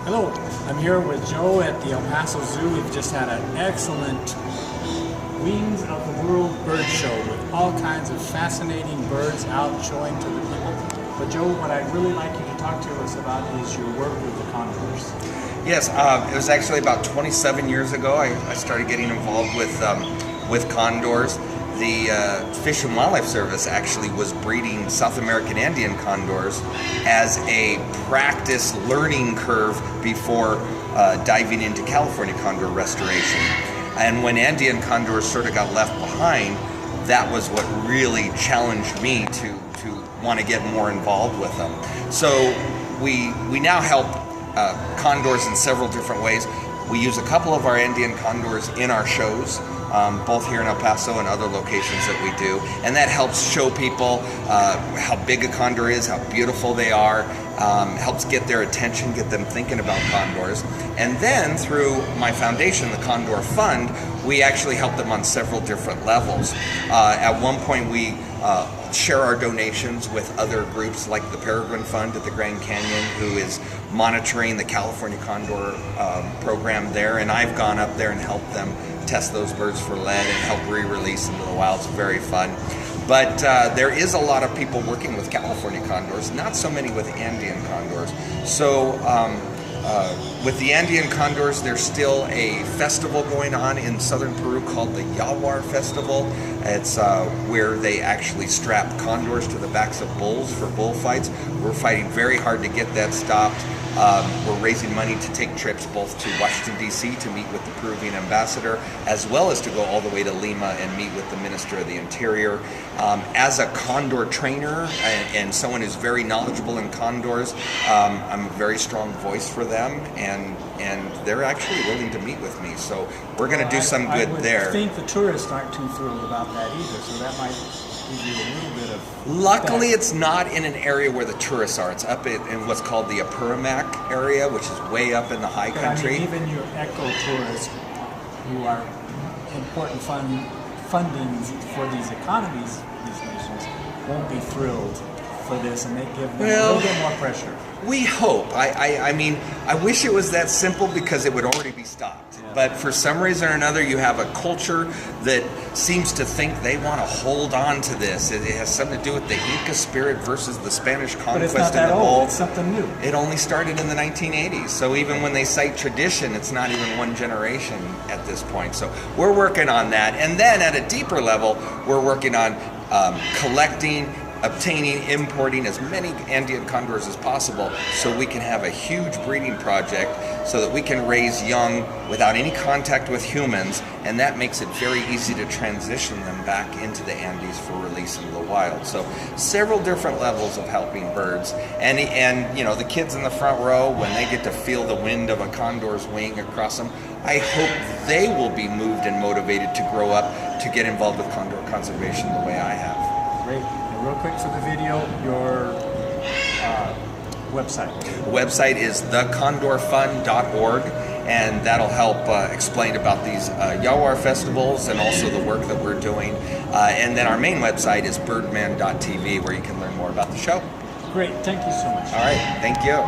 Hello, I'm here with Joe at the El Paso Zoo. We've just had an excellent Wings of the World bird show with all kinds of fascinating birds out showing to the people. But Joe, what I'd really like you to talk to us about is your work with the condors. Yes, it was actually about 27 years ago I started getting involved with condors. The Fish and Wildlife Service actually was breeding South American Andean condors as a practice learning curve before diving into California condor restoration. And when Andean condors sort of got left behind, that was what really challenged me to want to get more involved with them. So we now help condors in several different ways. We use a couple of our Andean condors in our shows, both here in El Paso and other locations that we do, and that helps show people how big a condor is, how beautiful they are, helps get their attention, get them thinking about condors. And then through my foundation, the Condor Fund, we actually help them on several different levels. At one point we share our donations with other groups like the Peregrine Fund at the Grand Canyon, who is monitoring the California Condor program there, and I've gone up there and helped them test those birds for lead and help re-release them to the wild. It's very fun. But there is a lot of people working with California condors, not so many with Andean condors. So with the Andean condors, there's still a festival going on in southern Peru called the Yawar Festival. It's where they actually strap condors to the backs of bulls for bullfights. We're fighting very hard to get that stopped. We're raising money to take trips both to Washington, D.C. to meet with the Peruvian ambassador, as well as to go all the way to Lima and meet with the Minister of the Interior. As a condor trainer and someone who's very knowledgeable in condors, I'm a very strong voice for them, and they're actually willing to meet with me. So we're going to do some good there. I think the tourists aren't too thrilled about that either, so that might give you a little bit of... Luckily, it's not in an area where the tourists are. It's up in what's called the Apurimac area, which is way up in the high country. I mean, even your eco-tourists, who are important fundings for these economies, these nations, won't be thrilled for this, and they give them a little bit more pressure. We hope. I mean, I wish it was that simple because it would already be stopped. Yeah. But for some reason or another, you have a culture that seems to think they want to hold on to this. It has something to do with the Inca spirit versus the Spanish conquest. But it's not that old. It's something new. It only started in the 1980s. So even when they cite tradition, it's not even one generation at this point. So we're working on that. And then at a deeper level, we're working on collecting, obtaining, importing as many Andean condors as possible so we can have a huge breeding project so that we can raise young without any contact with humans, and that makes it very easy to transition them back into the Andes for release into the wild. So several different levels of helping birds, and you know, the kids in the front row, when they get to feel the wind of a condor's wing across them, I hope they will be moved and motivated to grow up to get involved with condor conservation the way I have. Great. Real quick for the video, your website. The website is thecondorfund.org, and that'll help explain about these Yawar festivals and also the work that we're doing. And then our main website is birdman.tv, where you can learn more about the show. Great. Thank you so much. All right. Thank you.